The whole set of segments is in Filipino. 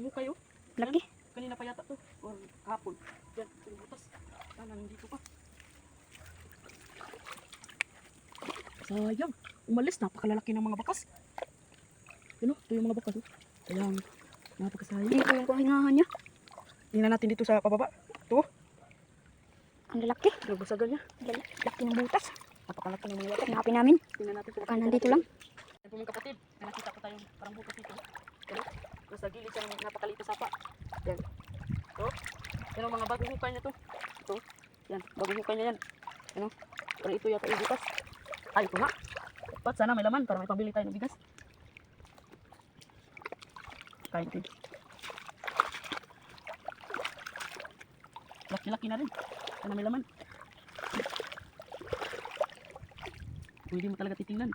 bagong hukay oh. Laki. Kanina pa yata to. Or kahapon. Yan, yung butas. Sana nandito pa. Sayang. Umalis. Napakalalaki ng mga bakas. Yun o. Ito yung mga bakas oh. Sayang. Napakasayang. Dito yung kuhingahan niya. Tingnan natin dito sa pababa. Ito. Ang lalaki. Nagbasagan niya. Laki ng butas. Napakalaki ng mga bakas. Hanapin namin. Tingnan natin kung Baka nandito lang. Yan po mga kapatid. May nakita ko tayong parang butas dito. Yan. Nasa gilid siya ng napakaliit na sapa. Yan. Ito. Yan ang mga bagong hukay niya to. Ito. Yan. Bagong hukay niya yan. Ano? Pero ito yata yung butas. Ay, ito nga. Dapat sana may laman para may pambili tayo ng bigas. Kain din. Laki-laki na rin. Sana may laman. Hindi mo talaga titingnan.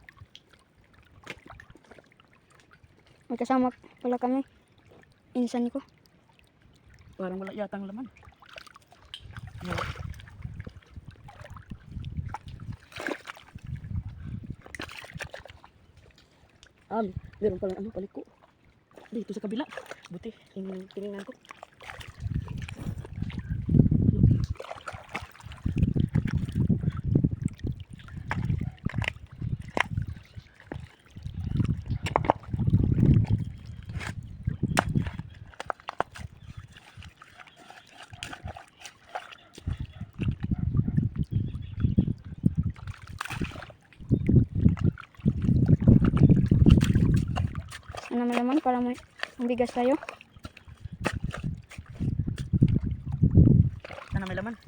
May kasama pala kami. Insan ko. Parang wala yatang laman. Yan. Meron palang ano, paliko. Dito sa kabila. Buti, tinignan ko. Ano naman para may bigas tayo. Sana may laman.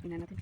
Tingnan natin.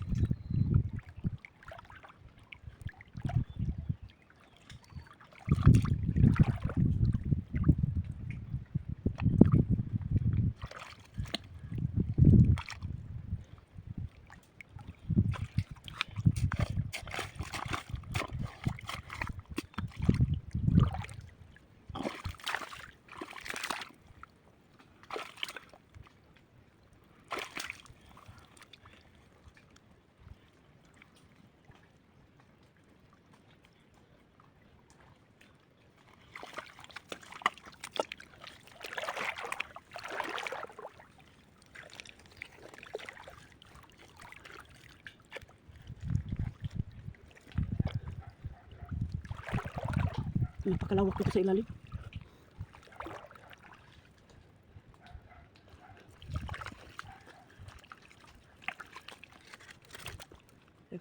Napakalawak dito sa ilalim.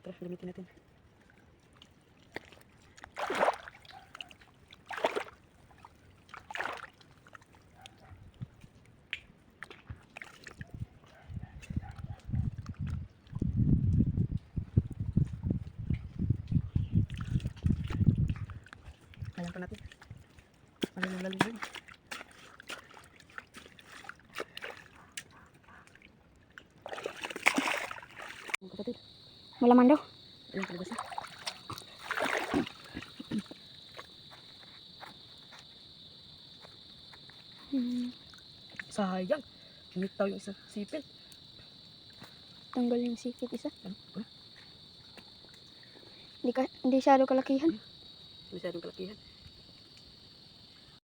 Tara, gamitin natin. Kaya pa natin. Malalim. Mga kapatid. Malaman daw. Ayun talaga siya. Sayang. Lumitaw yung isang sipil. Tanggal yung sikit isa. Ano? Hindi masyado kalakihan. Masyadong kalakihan.